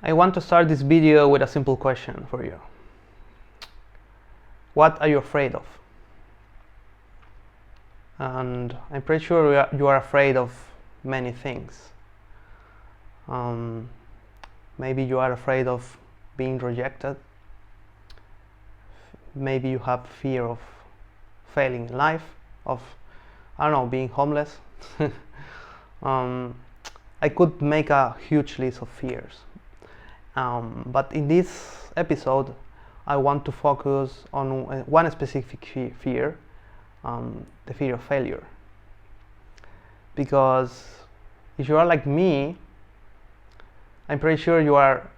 I want to start this video with a simple question for you. What are you afraid of? And I'm pretty sure you are afraid of many things. Maybe you are afraid of being rejected. Maybe you have fear of failing in life, of, I don't know, being homeless. I could make a huge list of fears. But in this episode, I want to focus on one specific fear, the fear of failure. Because if you are like me, I'm pretty sure you are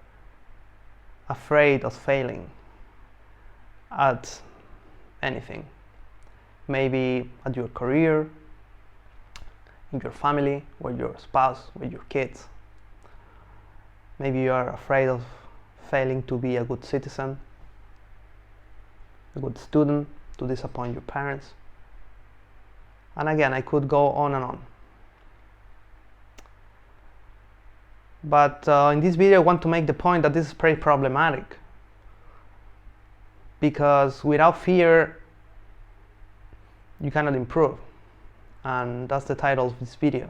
afraid of failing at anything. Maybe at your career, in your family, with your spouse, with your kids. Maybe you are afraid of failing to be a good citizen, a good student, to disappoint your parents. And again, I could go on and on. But in this video, I want to make the point that this is pretty problematic. Because without fear, you cannot improve. And that's the title of this video.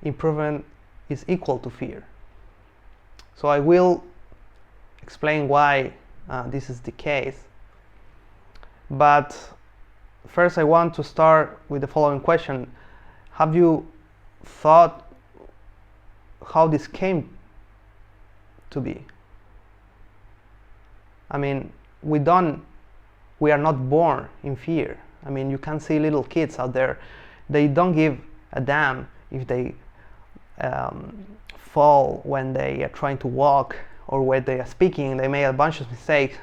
Improvement is equal to fear. So I will explain why this is the case. But first I want to start with the following question. Have you thought how this came to be? I mean, we are not born in fear. I mean, you can see little kids out there, they don't give a damn if they fall when they are trying to walk or when they are speaking. They make a bunch of mistakes,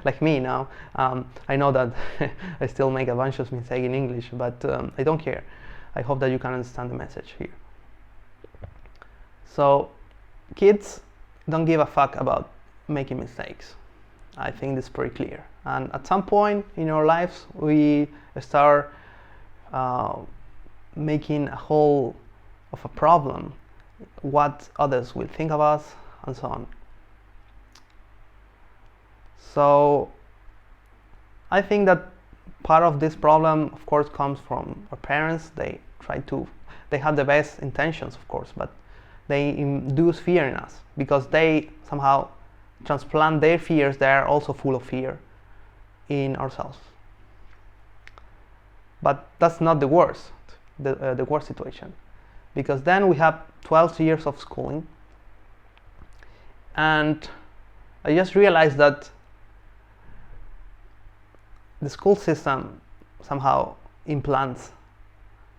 like me now. I know that I still make a bunch of mistakes in English, but I don't care. I hope that you can understand the message here. So, kids don't give a fuck about making mistakes. I think this is pretty clear. And at some point in our lives, we start making a whole of a problem, what others will think of us, and so on. So I think that part of this problem, of course, comes from our parents. They have the best intentions, of course, but they induce fear in us because they somehow transplant their fears. They are also full of fear in ourselves. But that's not the worst, the worst situation, because then we have 12 years of schooling, and I just realized that the school system somehow implants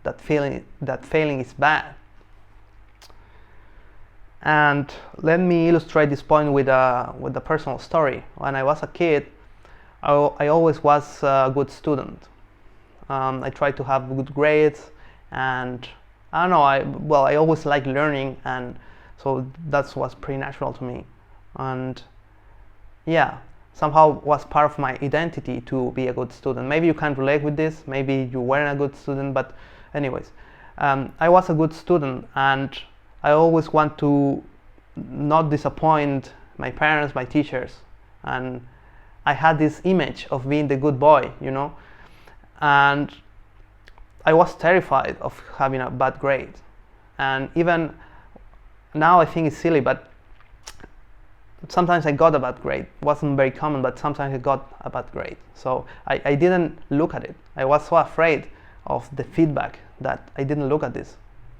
that failing is bad. And let me illustrate this point with a personal story. When I was a kid, I always was a good student. I tried to have good grades, and I don't know, I always liked learning, and so that was pretty natural to me. And yeah, somehow was part of my identity to be a good student. Maybe you can't relate with this, maybe you weren't a good student, but anyways, I was a good student, and I always want to not disappoint my parents, my teachers, and I had this image of being the good boy, you know, and I was terrified of having a bad grade. And even now I think it's silly, but sometimes I got a bad grade. It wasn't very common, but sometimes I got a bad grade. So I didn't look at it. I was so afraid of the feedback that I didn't look at this.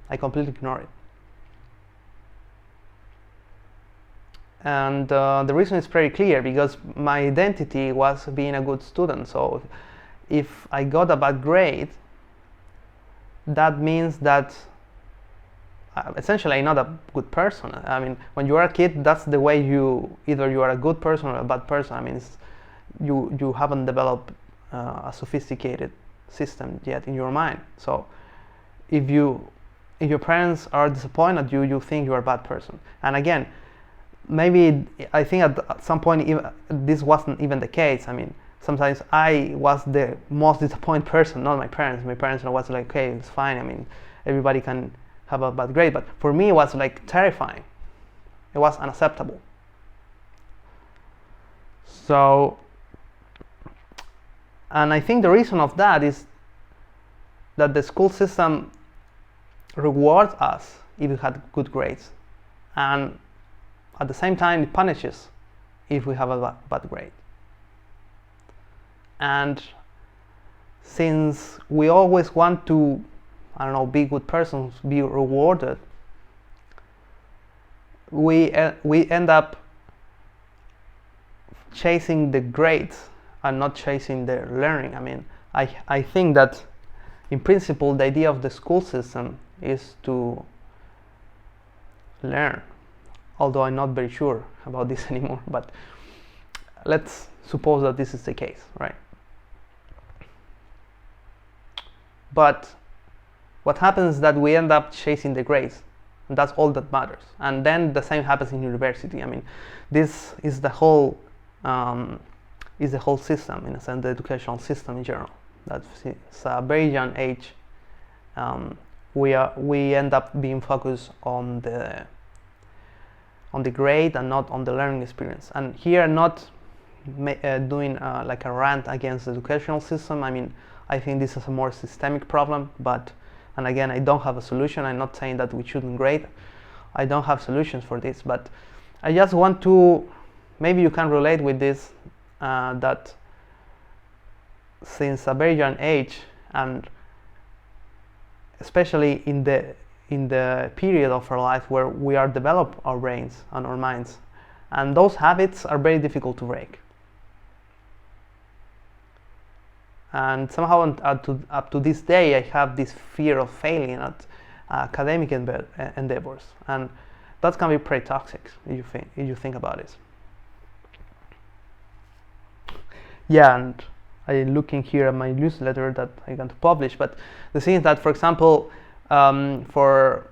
I completely ignored it. And the reason is pretty clear, because my identity was being a good student. So if I got a bad grade, that means that essentially I'm not a good person. I mean, when you are a kid, that's the way either you are a good person or a bad person. I mean, you haven't developed a sophisticated system yet in your mind. So if your parents are disappointed you think you're a bad person. And again, maybe I think at some point this wasn't even the case. I mean, sometimes I was the most disappointed person, not my parents. My parents was like, okay, it's fine. I mean, everybody can have a bad grade. But for me, it was like terrifying. It was unacceptable. So, and I think the reason of that is that the school system rewards us if we had good grades, and at the same time it punishes if we have a bad grade. And since we always want to, I don't know, be good persons, be rewarded, we end up chasing the grades and not chasing the learning. I mean, I think that in principle the idea of the school system is to learn, although I'm not very sure about this anymore, but let's suppose that this is the case, right? But what happens is that we end up chasing the grades, and that's all that matters. And then the same happens in university. I mean, this is the whole system, in a sense, the educational system in general. That since a very young age, we end up being focused on the grade and not on the learning experience. And here, I'm not doing like a rant against the educational system. I mean, I think this is a more systemic problem, and again, I don't have a solution. I'm not saying that we shouldn't grade. I don't have solutions for this, but I just want to, maybe you can relate with this, that since a very young age, and especially in the period of our life where we are develop our brains and our minds, and those habits are very difficult to break. And somehow up to this day, I have this fear of failing at academic endeavors, and that can be pretty toxic if you think about it. Yeah, and I'm looking here at my newsletter that I'm going to publish, but the thing is that, for example, for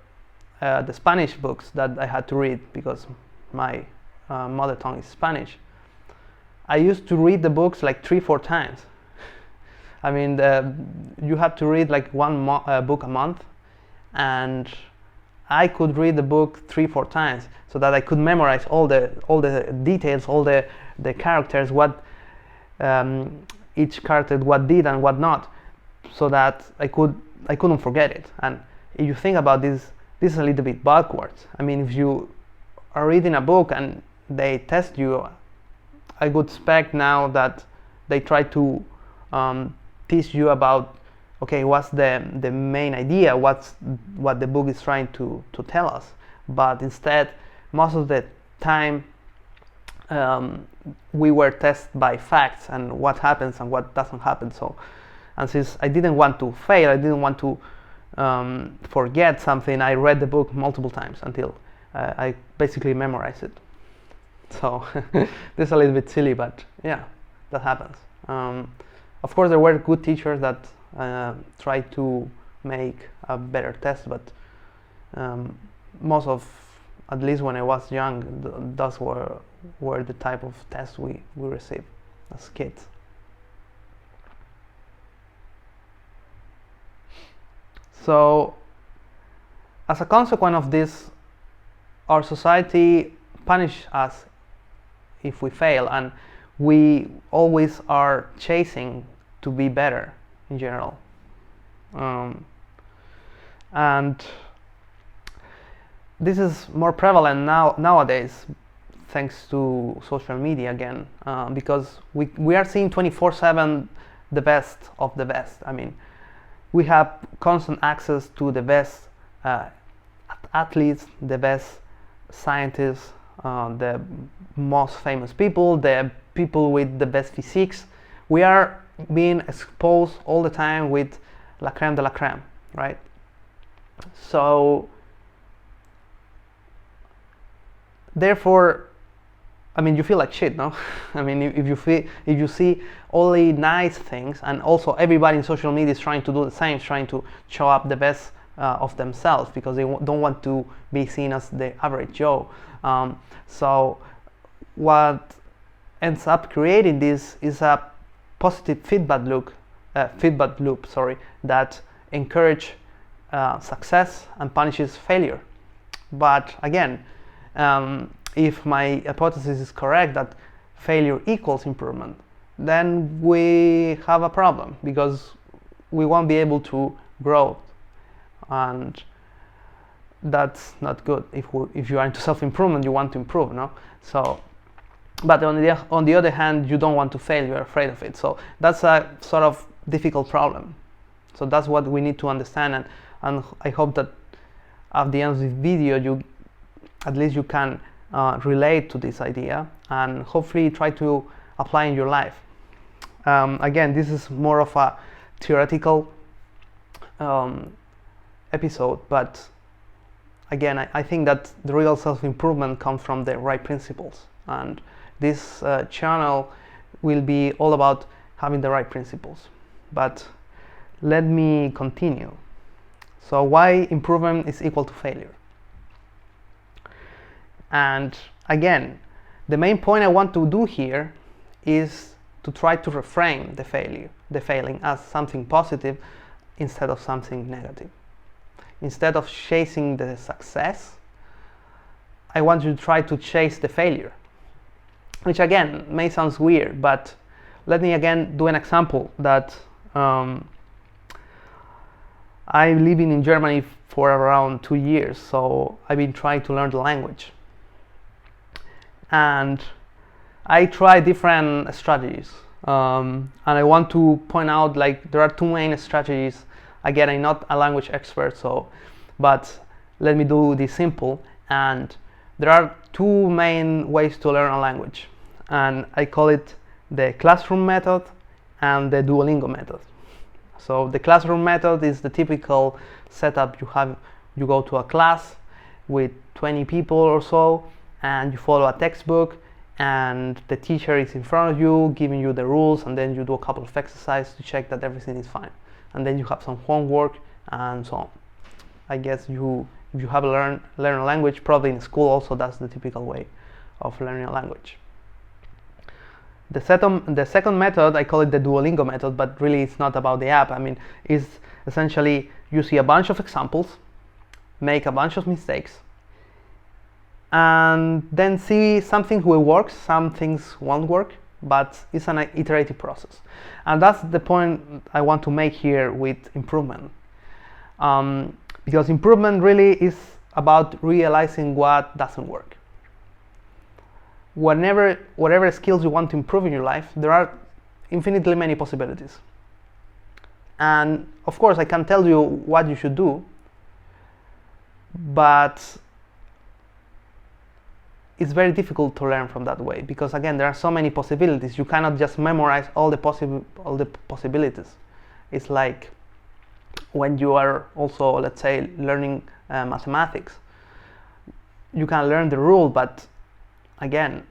the Spanish books that I had to read, because my mother tongue is Spanish, I used to read the books like 3-4 times. I mean, you have to read like one book a month, and I could read the book 3-4 times so that I could memorize all the details, all the characters, what each character what did and what not, so that I couldn't forget it. And if you think about this is a little bit backwards. I mean, if you are reading a book and they test you, I would expect now that they try to teach you about, okay, what's the main idea, what the book is trying to tell us. But instead, most of the time, we were tested by facts and what happens and what doesn't happen. So, and since I didn't want to fail, I didn't want to forget something, I read the book multiple times until I basically memorized it. So this is a little bit silly, but yeah, that happens. Of course, there were good teachers that tried to make a better test, but most of, at least when I was young, those were the type of tests we received as kids. So, as a consequence of this, our society punishes us if we fail, and we always are chasing to be better in general. And this is more prevalent nowadays, thanks to social media again, because we are seeing 24/7 the best of the best. I mean, we have constant access to the best athletes, the best scientists, the most famous people, the people with the best physiques. We are being exposed all the time with la crème de la crème, right? So therefore, I mean, you feel like shit, no? I mean, if you see only nice things, and also everybody in social media is trying to do the same, trying to show up the best of themselves because they don't want to be seen as the average Joe. So what ends up creating this is a positive feedback loop, that encourage success and punishes failure. But again, if my hypothesis is correct that failure equals improvement, then we have a problem, because we won't be able to grow, and that's not good. If you are into self-improvement, you want to improve, no? So, but on the other hand, you don't want to fail, you're afraid of it. So that's a sort of difficult problem. So that's what we need to understand, and I hope that at the end of this video, at least you can relate to this idea, and hopefully try to apply in your life. Again, this is more of a theoretical episode, but again, I think that the real self-improvement comes from the right principles, and this channel will be all about having the right principles. But let me continue. So why improvement is equal to failure? And again, the main point I want to do here is to try to reframe the failing as something positive instead of something negative. Instead of chasing the success, I want you to try to chase the failure, which again may sound weird, but let me again do an example that I'm living in Germany for around 2 years, so I've been trying to learn the language, and I try different strategies, and I want to point out, like, there are two main strategies. Again, I'm not a language expert, but let me do this simple. And there are two main ways to learn a language, and I call it the classroom method and the Duolingo method. So the classroom method is the typical setup. You go to a class with 20 people or so, and you follow a textbook, and the teacher is in front of you giving you the rules, and then you do a couple of exercises to check that everything is fine, and then you have some homework and so on. I guess if you have learn a language, probably in school also, that's the typical way of learning a language. The second method, I call it the Duolingo method, but really it's not about the app. I mean, it's essentially you see a bunch of examples, make a bunch of mistakes, and then see some things will work, some things won't work, but it's an iterative process. And that's the point I want to make here with improvement. Because improvement really is about realizing what doesn't work. Whatever skills you want to improve in your life, there are infinitely many possibilities. And of course, I can tell you what you should do, but it's very difficult to learn from that way, because again, there are so many possibilities. You cannot just memorize all the possibilities. It's like when you are also, let's say, learning mathematics. You can learn the rule, but again,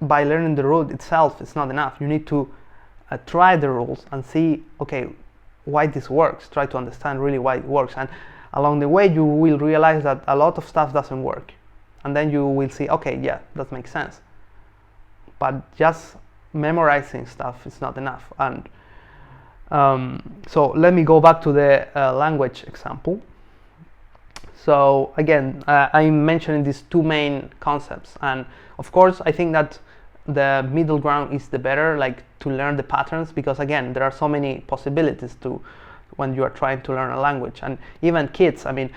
by learning the rule itself, it's not enough. You need to try the rules and see, okay, why this works. Try to understand really why it works, and along the way, you will realize that a lot of stuff doesn't work. And then you will see, okay, yeah, that makes sense. But just memorizing stuff is not enough. And so let me go back to the language example. So again, I'm mentioning these two main concepts. And of course, I think that the middle ground is the better, like to learn the patterns, because again, there are so many possibilities when you are trying to learn a language. And even kids, I mean,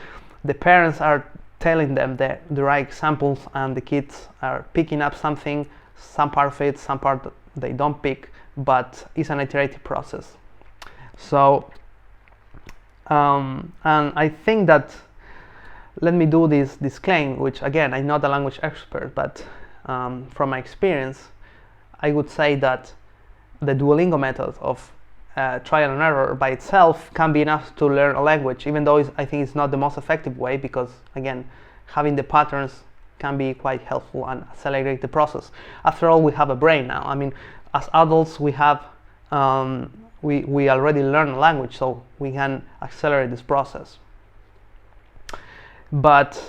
the parents are telling them the right examples, and the kids are picking up something, some part of it, some part they don't pick, but it's an iterative process. So and I think that, let me do this claim, which again, I'm not a language expert, but from my experience, I would say that the Duolingo method of trial and error by itself can be enough to learn a language, even though I think it's not the most effective way, because again, having the patterns can be quite helpful and accelerate the process. After all, we have a brain now. I mean, as adults, we have we already learn a language, so we can accelerate this process. But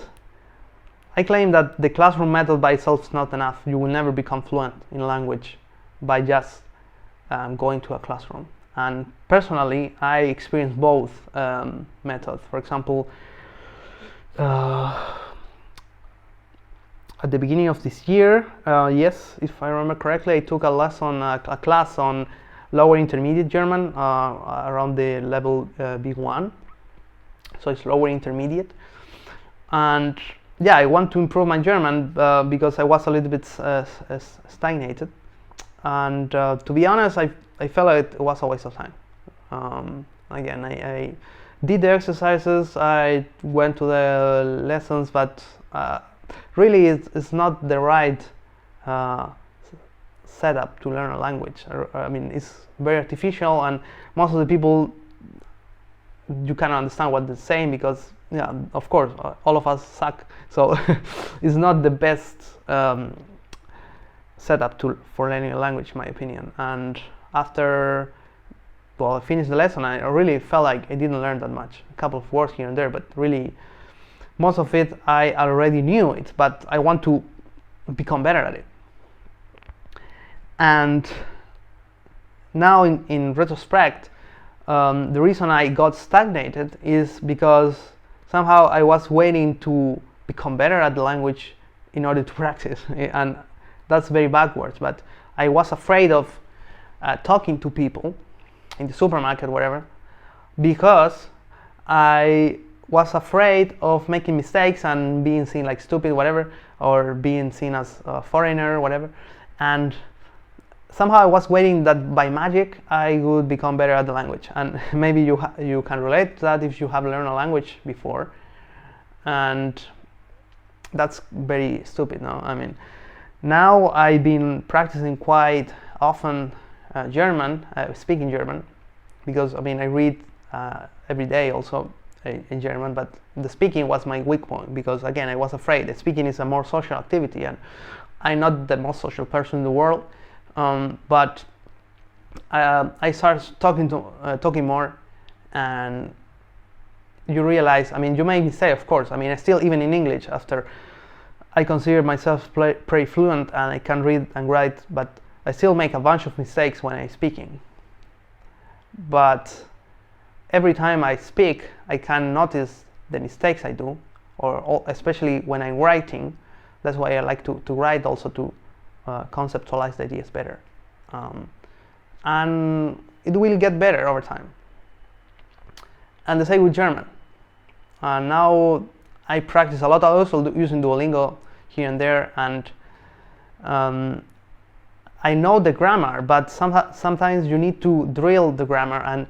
I claim that the classroom method by itself is not enough. You will never become fluent in a language by just going to a classroom. And personally, I experienced both methods. For example, at the beginning of this year, yes, if I remember correctly, I took a lesson, a class on lower intermediate German, around the level B1, so it's lower intermediate. And yeah, I want to improve my German because I was a little bit stagnated, and to be honest, I felt like it was a waste of time. Again, I did the exercises, I went to the lessons, but really it's not the right setup to learn a language. I mean, it's very artificial, and most of the people, you cannot understand what they're saying because, yeah, of course, all of us suck. So it's not the best setup for learning a language, in my opinion. And after, well, I finished the lesson, I really felt like I didn't learn that much. A couple of words here and there, but really, most of it I already knew it, but I want to become better at it. And now, in retrospect, the reason I got stagnated is because somehow I was waiting to become better at the language in order to practice, and that's very backwards. But I was afraid of talking to people in the supermarket, whatever, because I was afraid of making mistakes and being seen like stupid, whatever, or being seen as a foreigner, whatever. And somehow I was waiting that by magic I would become better at the language. And maybe you can relate to that if you have learned a language before. And that's very stupid, no? I mean, now I've been practicing quite often German, speaking German, because I mean I read every day also in German, but the speaking was my weak point because, again, I was afraid. The speaking is a more social activity, and I'm not the most social person in the world, but I started talking more, and you realize, I mean, you make mistakes, of course. I mean, I still, even in English, after I consider myself pretty fluent and I can read and write, but I still make a bunch of mistakes when I'm speaking. But every time I speak, I can notice the mistakes I do, or especially when I'm writing. That's why I like to write, also to conceptualize the ideas better. And it will get better over time. And the same with German. Now I practice a lot. I also using Duolingo here and there, and I know the grammar, but sometimes you need to drill the grammar and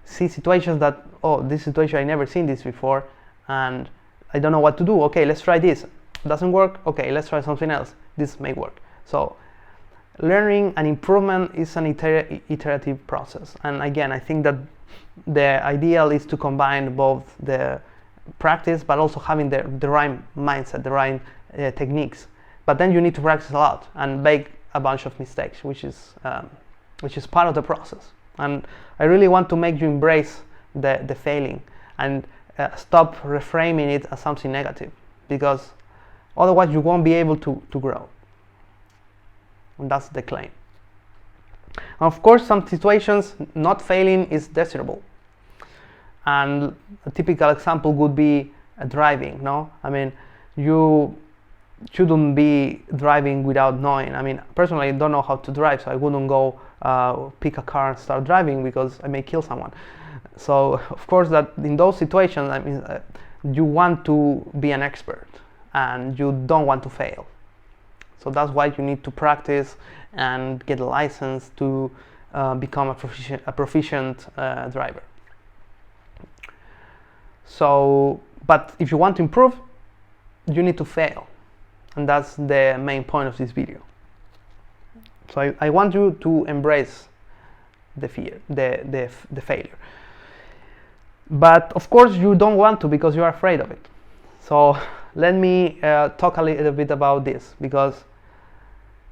see situations that, oh, this situation I never seen this before, and I don't know what to do. Okay, let's try this. Doesn't work. Okay, let's try something else. This may work. So learning and improvement is an iterative process. And again, I think that the ideal is to combine both the practice, but also having the right mindset, the right techniques. But then you need to practice a lot and make a bunch of mistakes, which is part of the process. And I really want to make you embrace the failing and stop reframing it as something negative, because otherwise you won't be able to grow. And that's the claim. Of course, some situations not failing is desirable. And a typical example would be driving, no? I mean, you shouldn't be driving without knowing. I mean, personally, I don't know how to drive, so I wouldn't go pick a car and start driving because I may kill someone. So, of course, that in those situations, I mean, you want to be an expert and you don't want to fail. So that's why you need to practice and get a license to become a proficient driver. So, but if you want to improve, you need to fail. And that's the main point of this video. So I want you to embrace the fear, the failure. But of course you don't want to because you are afraid of it. So let me talk a little bit about this, because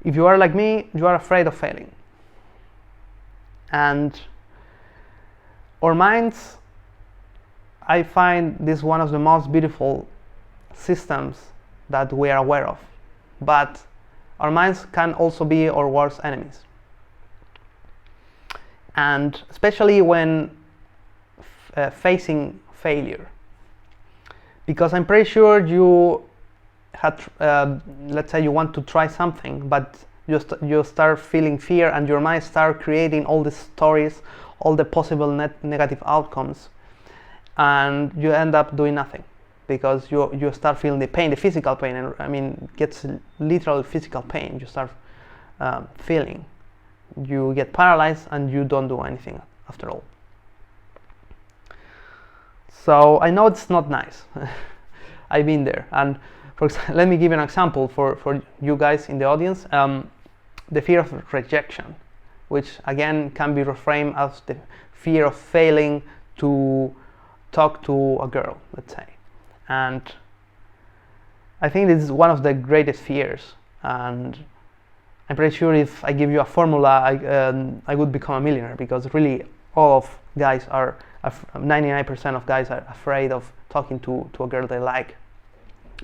if you are like me, you are afraid of failing. And our minds, I find this one of the most beautiful systems that we are aware of. But our minds can also be our worst enemies. And especially when facing failure. Because I'm pretty sure you let's say you want to try something, but you start feeling fear, and your mind start creating all these stories, all the possible negative outcomes, and you end up doing nothing because you start feeling the pain, the physical pain, and I mean it gets literal physical pain. You start feeling, you get paralyzed, and you don't do anything after all. So I know it's not nice. I've been there, and for example, let me give you an example for you guys in the audience. The fear of rejection, which again can be reframed as the fear of failing to talk to a girl, let's say. And I think this is one of the greatest fears, and I'm pretty sure if I give you a formula, I would become a millionaire, because really all of guys are 99% of guys are afraid of talking to a girl they like,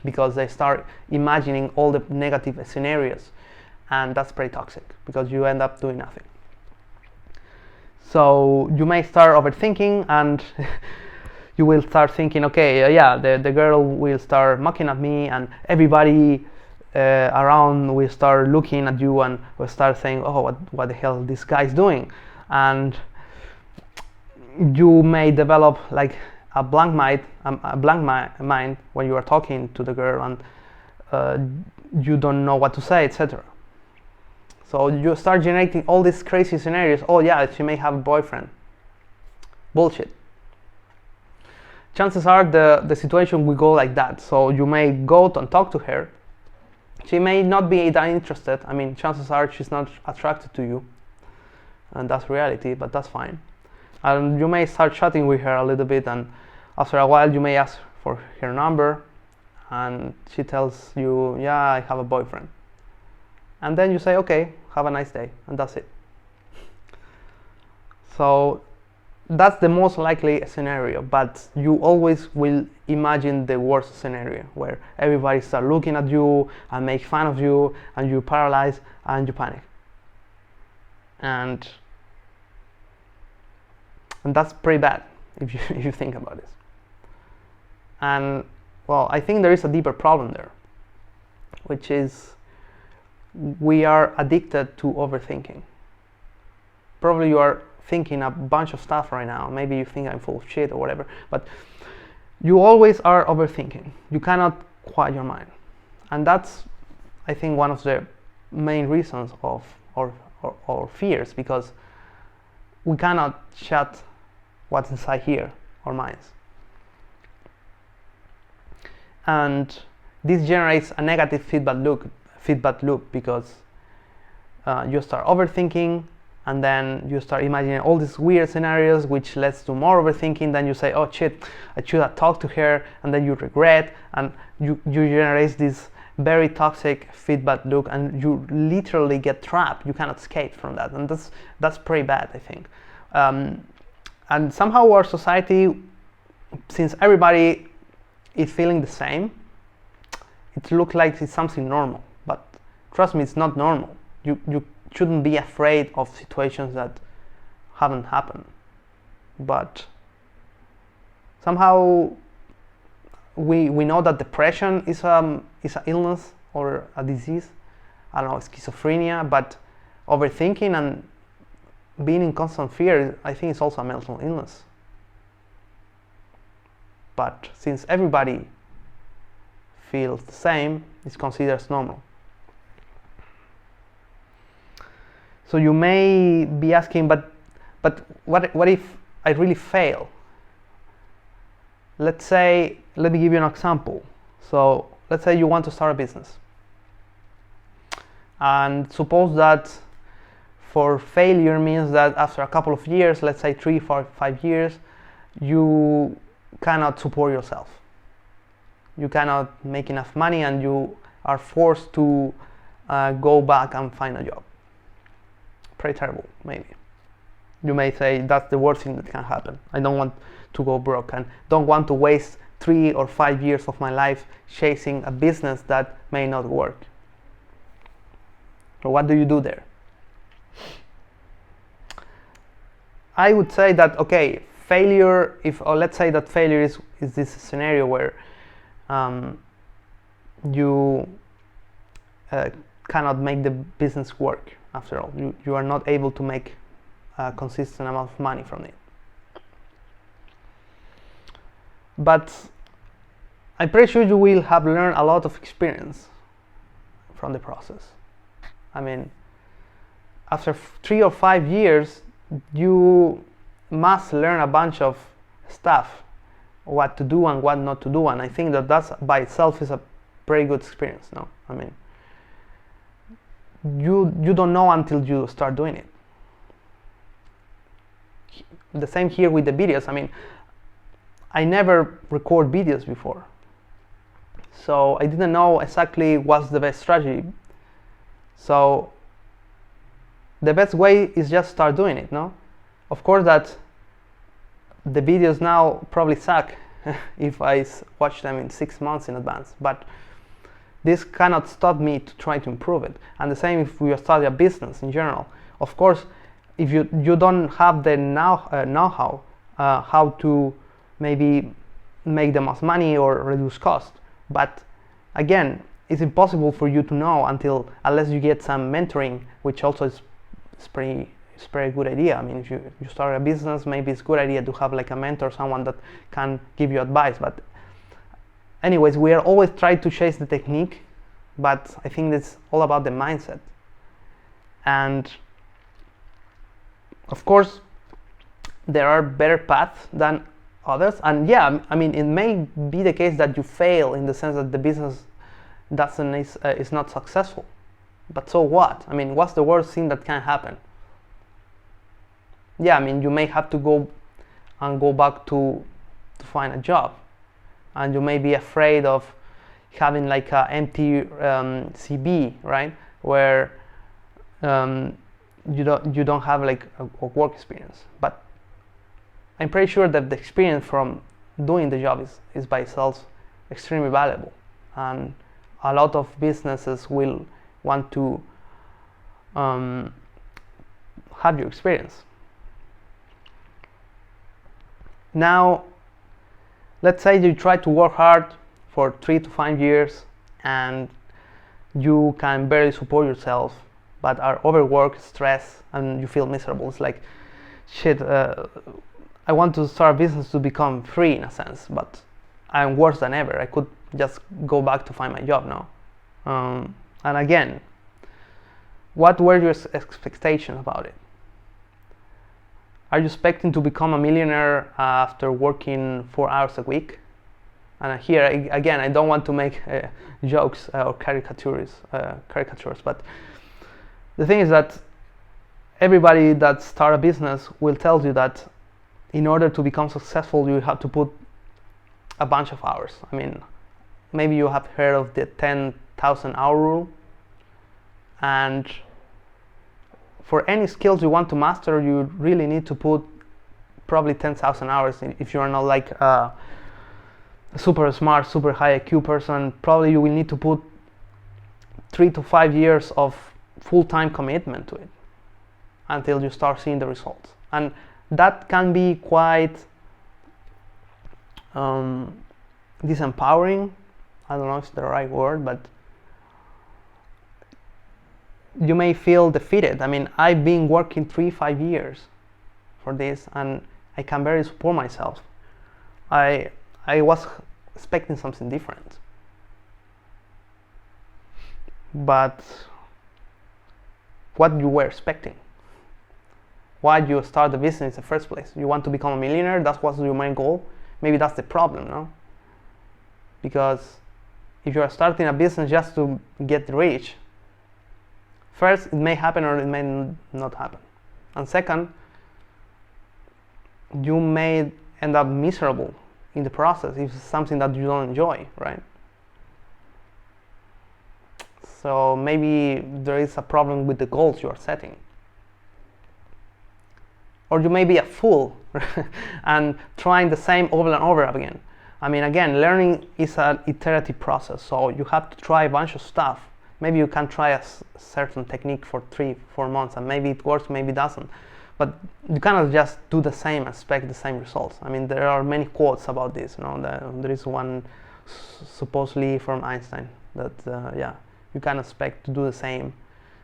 because they start imagining all the negative scenarios, and that's pretty toxic because you end up doing nothing. So you may start overthinking, and you will start thinking, okay, yeah, the girl will start mocking at me, and everybody around will start looking at you and will start saying, oh, what the hell this guy's doing, and you may develop like a blank mind when you are talking to the girl, and you don't know what to say, etc. So you start generating all these crazy scenarios. Oh yeah, she may have a boyfriend. Bullshit. Chances are the situation will go like that. So you may go and talk to her. She may not be that interested. I mean, chances are she's not attracted to you, and that's reality, but that's fine. And you may start chatting with her a little bit, and after a while you may ask for her number, and she tells you, yeah, I have a boyfriend. And then you say, okay, have a nice day, and that's it. So that's the most likely scenario, but you always will imagine the worst scenario, where everybody starts looking at you and make fun of you, and you paralyze and you panic. And that's pretty bad if you think about this. And well, I think there is a deeper problem there, which is we are addicted to overthinking. Probably you are thinking a bunch of stuff right now. Maybe you think I'm full of shit or whatever, but you always are overthinking. You cannot quiet your mind, and that's, I think, one of the main reasons of our fears, because we cannot shut what's inside here, our minds. And this generates a negative feedback loop because you start overthinking, and then you start imagining all these weird scenarios, which leads to more overthinking. Then you say, oh shit, I should have talked to her, and then you regret, and you generate this very toxic feedback loop, and you literally get trapped. You cannot escape from that, and that's pretty bad, I think. And somehow our society, since everybody is feeling the same, it looks like it's something normal, but trust me, it's not normal. You shouldn't be afraid of situations that haven't happened, but somehow we know that depression is an illness or a disease. I don't know, schizophrenia, but overthinking and being in constant fear, I think it's also a mental illness. But since everybody feels the same, it's considered as normal. So you may be asking, but what if I really fail? Let me give you an example. So let's say you want to start a business, and suppose that for failure means that after a couple of years, let's say 3, 4, 5 years, you cannot support yourself. You cannot make enough money, and you are forced to go back and find a job. Pretty terrible, maybe. You may say that's the worst thing that can happen. I don't want to go broke, and don't want to waste 3 or 5 years of my life chasing a business that may not work. So what do you do there? I would say that, okay, failure, let's say that failure is this scenario where you cannot make the business work. After all, you are not able to make a consistent amount of money from it. But I'm pretty sure you will have learned a lot of experience from the process. I mean, after 3 or 5 years, you must learn a bunch of stuff, what to do and what not to do, and I think that that's by itself is a pretty good experience. No, I mean, you don't know until you start doing it. The same here with the videos. I mean, I never record videos before, so I didn't know exactly what's the best strategy. So the best way is just start doing it. No, of course that the videos now probably suck if I watch them in 6 months in advance, but this cannot stop me to try to improve it. And the same if we are starting a business in general. Of course, if you don't have the know-how how to maybe make the most money or reduce cost, but again, it's impossible for you to know unless you get some mentoring, which also is pretty good idea. I mean, if you start a business, maybe it's a good idea to have like a mentor, someone that can give you advice. But anyways, we are always trying to chase the technique, but I think it's all about the mindset. And of course, there are better paths than others. And yeah, I mean, it may be the case that you fail in the sense that the business is not successful. But so what? I mean, what's the worst thing that can happen? Yeah, I mean, you may have to go back to find a job, and you may be afraid of having like a empty CV, right, where you don't have like a work experience. But I'm pretty sure that the experience from doing the job is by itself extremely valuable, and a lot of businesses will want to have your experience. Now, let's say you try to work hard for 3 to 5 years and you can barely support yourself, but are overworked, stressed, and you feel miserable. It's like, shit, I want to start a business to become free in a sense, but I'm worse than ever. I could just go back to find my job now. And again, what were your expectations about it? Are you expecting to become a millionaire after working 4 hours a week? And here again, I don't want to make jokes or caricatures, but the thing is that everybody that starts a business will tell you that in order to become successful, you have to put a bunch of hours. I mean, maybe you have heard of the 10,000 hour rule, and for any skills you want to master, you really need to put probably 10,000 hours. If you are not like a super smart, super high IQ person, probably you will need to put 3 to 5 years of full-time commitment to it until you start seeing the results. And that can be quite disempowering. I don't know if it's the right word, but you may feel defeated. I mean, I've been working 3-5 years for this and I can barely support myself. I was expecting something different. But what you were expecting? Why did you start the business in the first place? You want to become a millionaire? That was your main goal? Maybe that's the problem, no? Because if you are starting a business just to get rich, first, it may happen or it may not happen. And second, you may end up miserable in the process if it's something that you don't enjoy, right? So maybe there is a problem with the goals you are setting. Or you may be a fool and trying the same over and over again. I mean, again, learning is an iterative process, so you have to try a bunch of stuff. Maybe you can try a certain technique for 3-4 months and maybe it works, maybe it doesn't. But you cannot just do the same and expect the same results. I mean, there are many quotes about this. You know, there is one supposedly from Einstein. that you can expect to do the same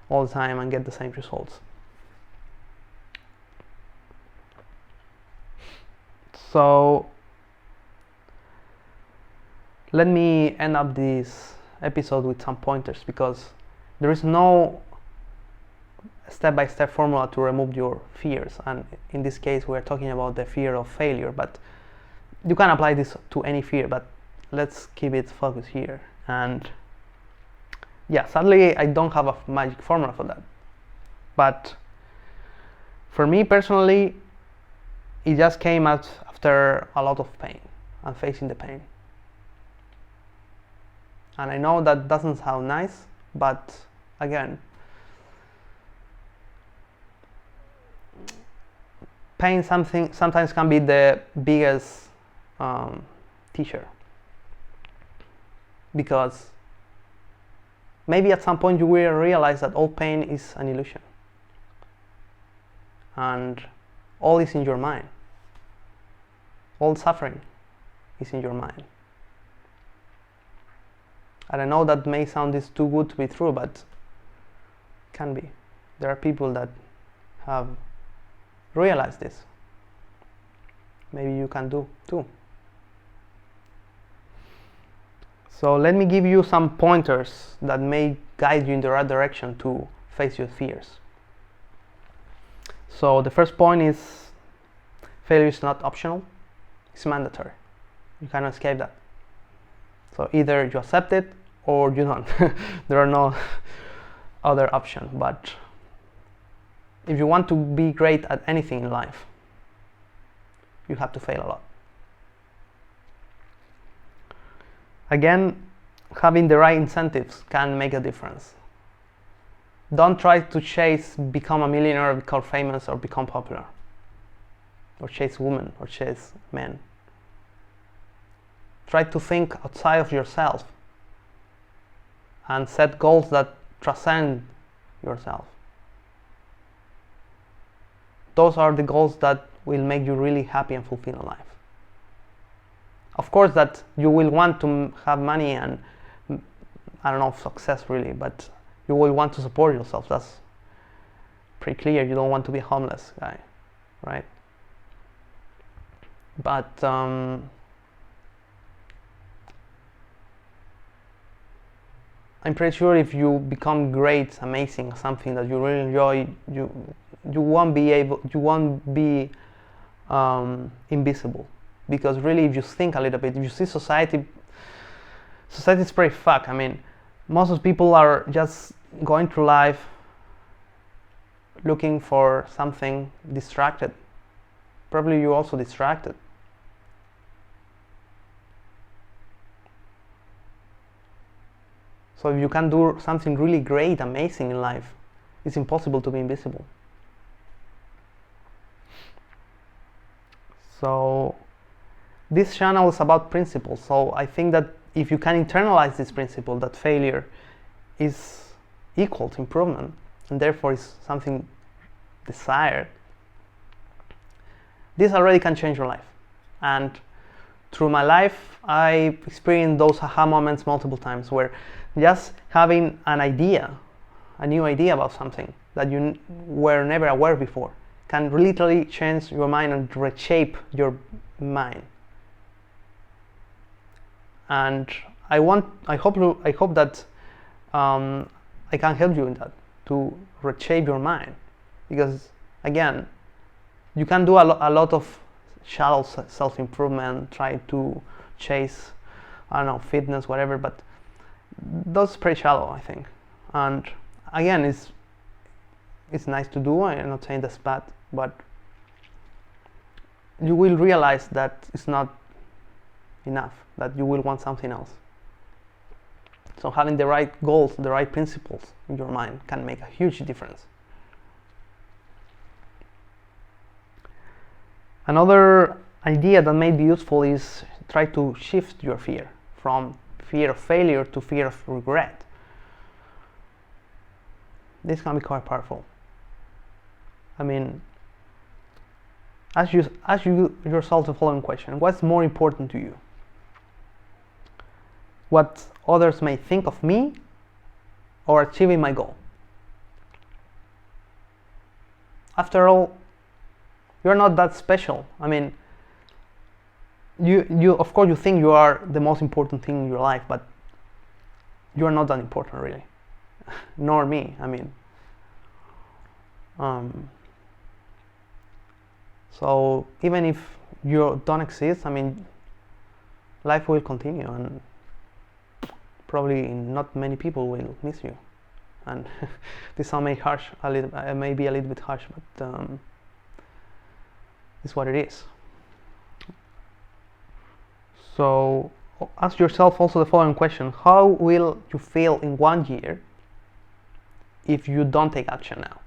all the time and get the same results. So let me end up this episode with some pointers, because there is no step-by-step formula to remove your fears, and in this case we are talking about the fear of failure, but you can apply this to any fear, but let's keep it focused here. And sadly I don't have a magic formula for that, but for me personally it just came out after a lot of pain and facing the pain. And I know that doesn't sound nice, but again, pain sometimes can be the biggest teacher, because maybe at some point you will realize that all pain is an illusion and all is in your mind. All suffering is in your mind. And I know that may sound this too good to be true, but it can be. There are people that have realized this. Maybe you can do too. So let me give you some pointers that may guide you in the right direction to face your fears. So the first point is, failure is not optional, it's mandatory. You cannot escape that. So either you accept it or you don't. There are no other option. But if you want to be great at anything in life, you have to fail a lot. Again, having the right incentives can make a difference. Don't try to chase become a millionaire, or become famous, or become popular, or chase women, or chase men. Try to think outside of yourself and set goals that transcend yourself. Those are the goals that will make you really happy and fulfilled in life. Of course that you will want to have money and, I don't know, success really, but you will want to support yourself. That's pretty clear. You don't want to be a homeless guy, right? But I'm pretty sure if you become great, amazing, something that you really enjoy, you won't be invisible. Because really, if you think a little bit, if you see society is pretty fucked. I mean, most of the people are just going through life looking for something, distracted. Probably you're also distracted. So if you can do something really great, amazing in life, it's impossible to be invisible. So this channel is about principles. So I think that if you can internalize this principle, that failure is equal to improvement and therefore is something desired, this already can change your life. And through my life, I experienced those aha moments multiple times, where just having an idea, a new idea about something that you were never aware before, can literally change your mind and reshape your mind. And I hope that I can help you in that, to reshape your mind, because again, you can do a lot of shallow self-improvement, try to chase, I don't know, fitness, whatever, but that's pretty shallow, I think. And again, it's nice to do. I'm not saying that's bad, but you will realize that it's not enough, that you will want something else. So having the right goals, the right principles in your mind can make a huge difference. Another idea that may be useful is try to shift your fear from fear of failure to fear of regret. This can be quite powerful. I mean, ask yourself the following question: what's more important to you? what others may think of me or achieving my goal. After all, you're not that special. I mean, you of course you think you are the most important thing in your life, but you are not that important really. Nor me. I mean, so even if you don't exist, I mean, life will continue, and probably not many people will miss you. And this sounds may harsh, maybe a little bit harsh, but it's what it is. So ask yourself also the following question: how will you feel in 1 year if you don't take action now?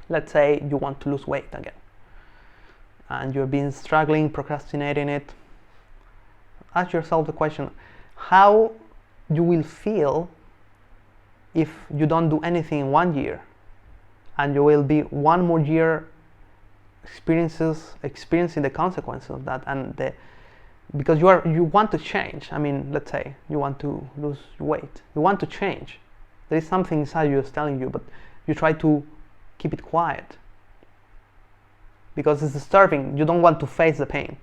Let's say you want to lose weight again, and you've been struggling, procrastinating it. Ask yourself the question: how you will feel if you don't do anything in 1 year, and you will be 1 more year experiencing the consequences of that, and because you want to change. I mean, let's say you want to lose weight, you want to change. There is something inside you that's telling you, but you try to keep it quiet because it's disturbing. You don't want to face the pain.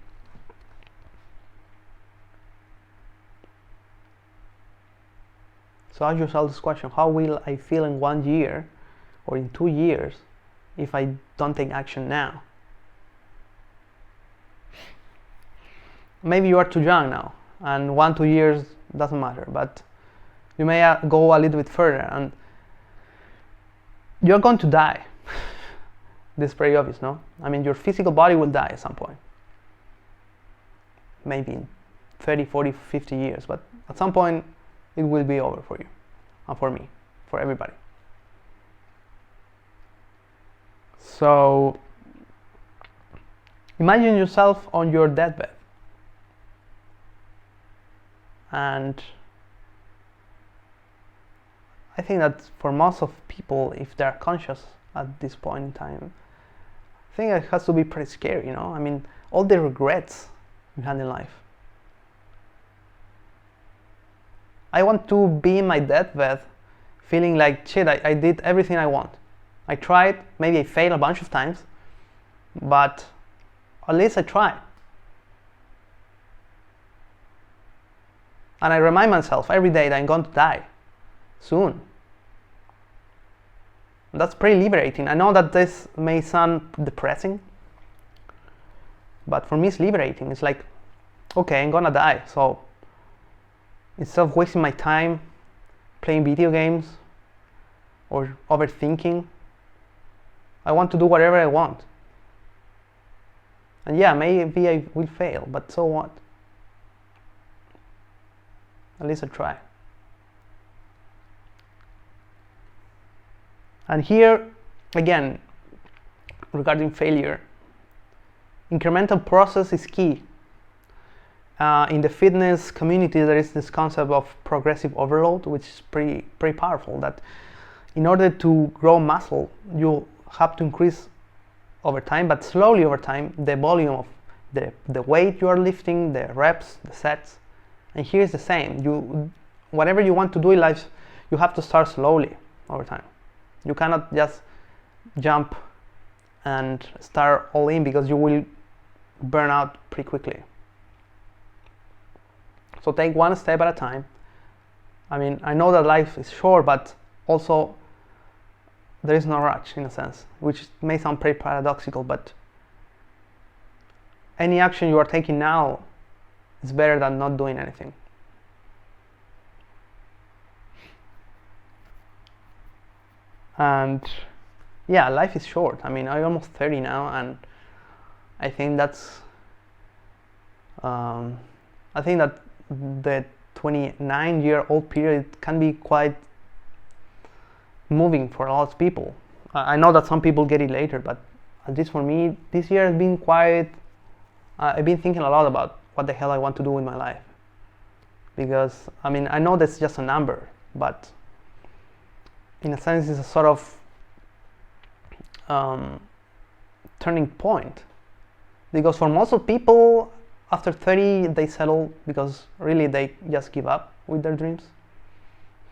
So ask yourself this question: how will I feel in 1 year or in 2 years if I don't take action now? Maybe you are too young now, and 1-2 years doesn't matter, but you may go a little bit further, and you're going to die. This is pretty obvious, no? I mean, your physical body will die at some point. Maybe in 30, 40, 50 years, but at some point it will be over for you, and for me, for everybody. So imagine yourself on your deathbed, and I think that for most of people, if they're conscious at this point in time, I think it has to be pretty scary, you know? I mean, all the regrets you had in life. I want to be in my deathbed feeling like, shit, I did everything I want. I tried, maybe I failed a bunch of times, but at least I tried. And I remind myself every day that I'm going to die soon. That's pretty liberating. I know that this may sound depressing, but for me it's liberating. It's like, okay, I'm gonna die, so instead of wasting my time playing video games or overthinking, I want to do whatever I want. And yeah, maybe I will fail, but so what? At least I try. And here, again, regarding failure, incremental process is key. In the fitness community, there is this concept of progressive overload, which is pretty powerful. That in order to grow muscle, you have to increase over time, but slowly over time, the volume of the weight you are lifting, the reps, the sets. And here is the same. Whatever you want to do in life, you have to start slowly over time. You cannot just jump and start all in, because you will burn out pretty quickly. So take one step at a time. I mean, I know that life is short, but also there is no rush in a sense, which may sound pretty paradoxical, but any action you are taking now is better than not doing anything. And yeah, life is short. I mean, I'm almost 30 now, and I think that's the 29-year-old period can be quite moving for a lot of people. I know that some people get it later, but at least for me, this year has been quite. I've been thinking a lot about what the hell I want to do in my life, because I mean, I know that's just a number, but in a sense it's a sort of turning point, because for most of people after 30 they settle because really they just give up with their dreams.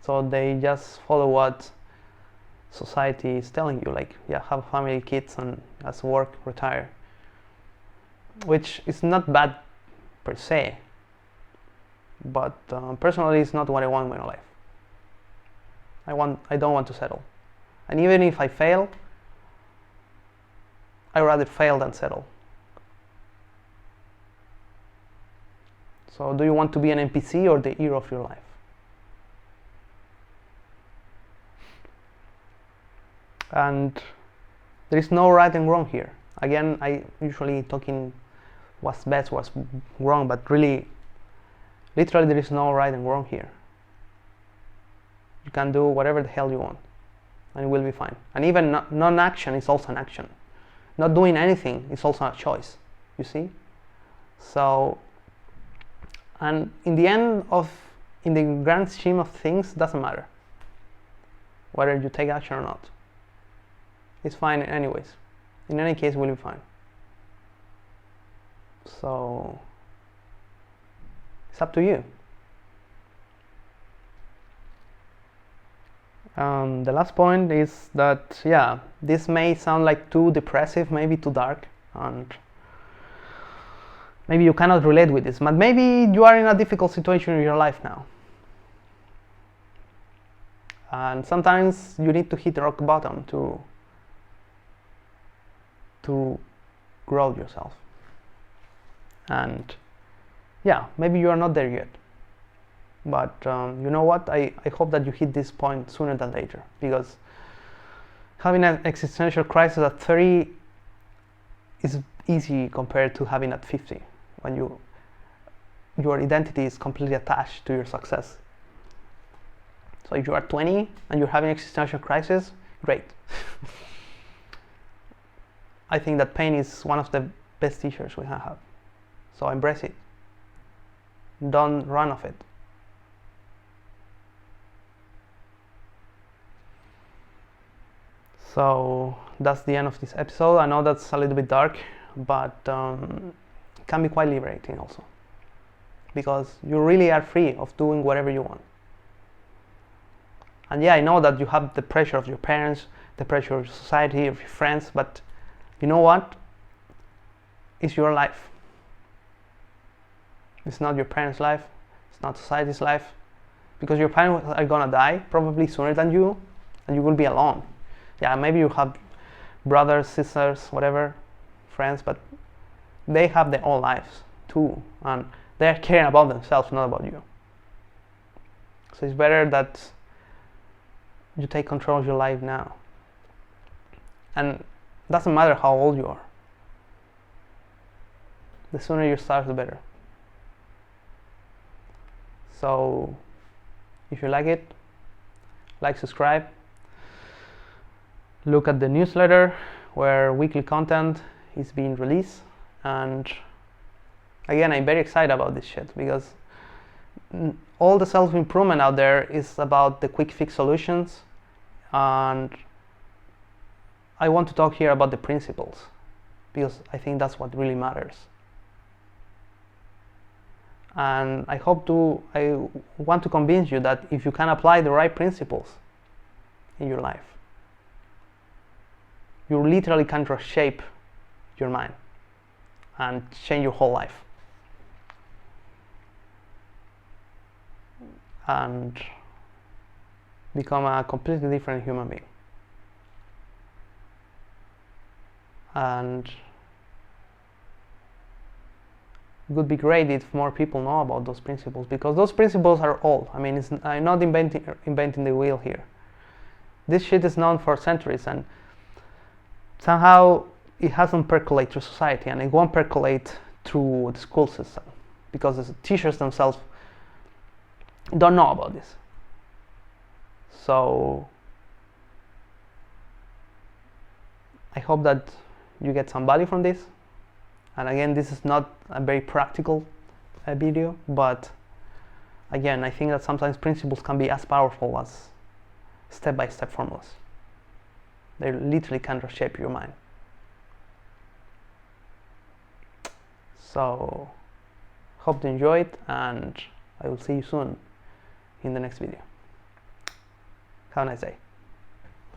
So they just follow what society is telling you, like, yeah, have a family, kids, and as work, retire. Which is not bad per se, but personally it's not what I want in my life. I don't want to settle. And even if I fail, I'd rather fail than settle. So do you want to be an NPC or the hero of your life? And there is no right and wrong here. Again, I usually talking what's best, what's wrong, but really, literally there is no right and wrong here. You can do whatever the hell you want and it will be fine. And even non-action is also an action. Not doing anything is also a choice, you see? So, and in the grand scheme of things, doesn't matter whether you take action or not. It's fine anyways. In any case, it will be fine. So, it's up to you. The last point is that, yeah, this may sound like too depressive, maybe too dark, and maybe you cannot relate with this, but maybe you are in a difficult situation in your life now. And sometimes you need to hit rock bottom to grow yourself. And yeah, maybe you are not there yet. But you know what? I hope that you hit this point sooner than later, because having an existential crisis at 30 is easy compared to having at 50, when your identity is completely attached to your success. So if you are 20 and you're having existential crisis, great. I think that pain is one of the best teachers we have. So embrace it. Don't run off it. So that's the end of this episode. I know that's a little bit dark, but it can be quite liberating also, because you really are free of doing whatever you want. And yeah, I know that you have the pressure of your parents, the pressure of society, of your friends, but you know what? It's your life. It's not your parents' life. It's not society's life, because your parents are gonna die probably sooner than you, and you will be alone. Yeah, maybe you have brothers, sisters, whatever, friends, but they have their own lives too, and they're caring about themselves, not about you. So it's better that you take control of your life now. And it doesn't matter how old you are. The sooner you start, the better. So if you like it, like, subscribe. Look at the newsletter where weekly content is being released. And again, I'm very excited about this shit, because all the self-improvement out there is about the quick fix solutions, and I want to talk here about the principles, because I think that's what really matters. And I want to convince you that if you can apply the right principles in your life, you literally can reshape your mind and change your whole life. And become a completely different human being. And it would be great if more people know about those principles, because those principles are old. I mean, I'm not inventing the wheel here. This shit is known for centuries, and somehow it hasn't percolated through society, and it won't percolate through the school system, because the teachers themselves don't know about this. So I hope that you get some value from this. And again, this is not a very practical video, but again, I think that sometimes principles can be as powerful as step-by-step formulas. They literally can reshape your mind. So Hope you enjoyed, and I will see you soon in the next video. Have a nice day.